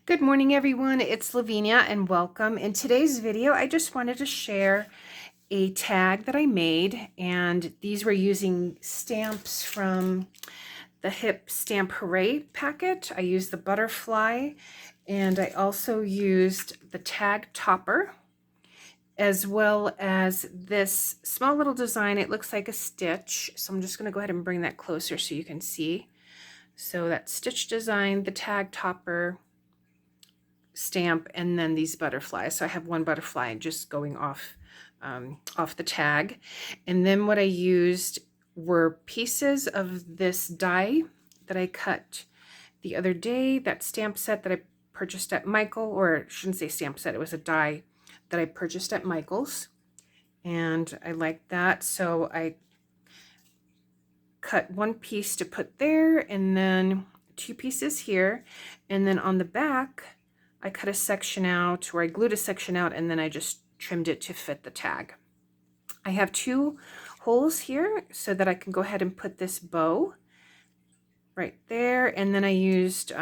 Good morning, everyone. It's Lavinia and welcome. In today's video, I just wanted to share a tag that I made, and these were using stamps from the HIP Stamp Hooray packet. I used the butterfly, and I also used the tag topper, as well as this small little design. It looks like a stitch, so I'm just going to go ahead and bring that closer so you can see. So that stitch design, the tag topper, stamp, and then these butterflies. So I have one butterfly just going off the tag. And then what I used were pieces of this die that I cut the other day, that stamp set that I purchased at Michael, or I shouldn't say stamp set, it was a die that I purchased at Michael's. And I liked that, so I cut one piece to put there, and then two pieces here, and then on the back I cut a section out, or I glued a section out, and then I just trimmed it to fit the tag. I have two holes here so that I can go ahead and put this bow right there, and then I used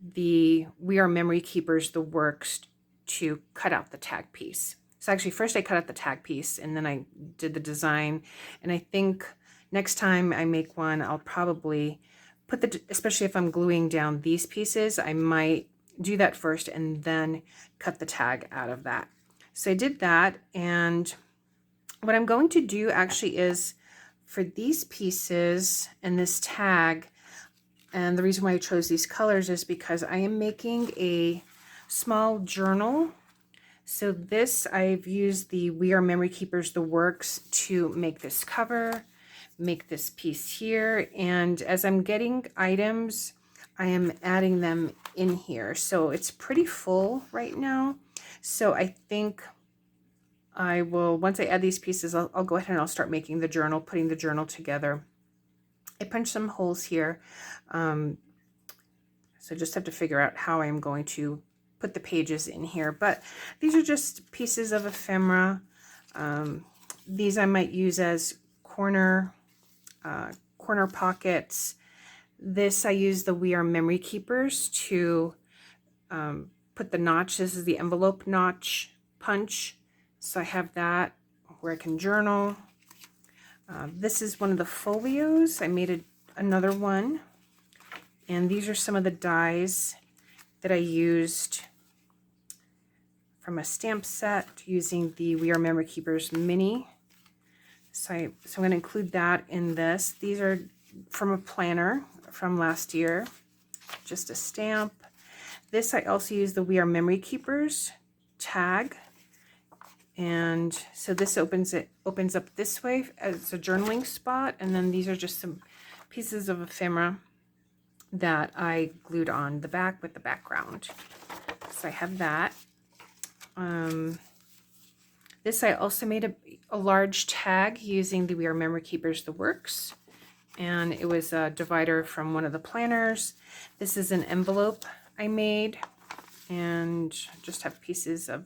the We Are Memory Keepers, the works, to cut out the tag piece. So actually first I cut out the tag piece and then I did the design, and I think next time I make one I'll probably put the, especially if I'm gluing down these pieces, I might do that first and then cut the tag out of that. So I did that, and what I'm going to do actually is for these pieces and this tag, and the reason why I chose these colors is because I am making a small journal. So this, I've used the We Are Memory Keepers, the works, to make this cover, make this piece here, and as I'm getting items, I am adding them in here. So it's pretty full right now. So I think I will, once I add these pieces, I'll go ahead and I'll start making the journal, putting the journal together. I punched some holes here. So just have to figure out how I'm going to put the pages in here. But these are just pieces of ephemera. These I might use as corner pockets. This I use the We Are Memory Keepers to put the notch. This is the envelope notch punch. So I have that where I can journal. This is one of the folios. I made another one. And these are some of the dies that I used from a stamp set using the We Are Memory Keepers mini. So I'm going to include that in this. These are from a planner from last year, just a stamp. This I also use the We Are Memory Keepers tag, and so this opens up this way as a journaling spot, and then these are just some pieces of ephemera that I glued on the back with the background. So I have that. This I also made a large tag using the We Are Memory Keepers, the works, and it was a divider from one of the planners. This is an envelope I made, and just have pieces of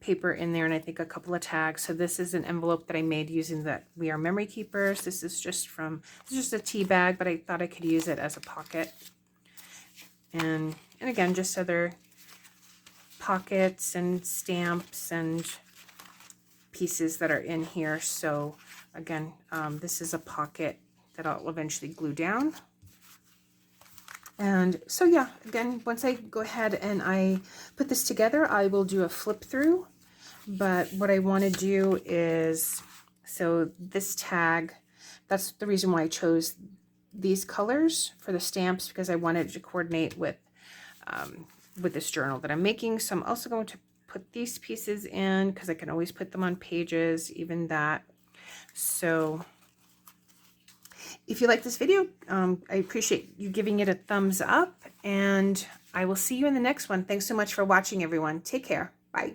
paper in there, and I think a couple of tags. So this is an envelope that I made using the We Are Memory Keepers. This is just a tea bag, but I thought I could use it as a pocket. And again, just other pockets and stamps and pieces that are in here. So again, this is a pocket that I'll eventually glue down. And so yeah, again, once I go ahead and I put this together, I will do a flip through. But what I want to do is, so this tag, that's the reason why I chose these colors for the stamps, because I wanted to coordinate with this journal that I'm making. So I'm also going to put these pieces in because I can always put them on pages, even that. So if you like this video, I appreciate you giving it a thumbs up, and I will see you in the next one. Thanks so much for watching, everyone. Take care. Bye.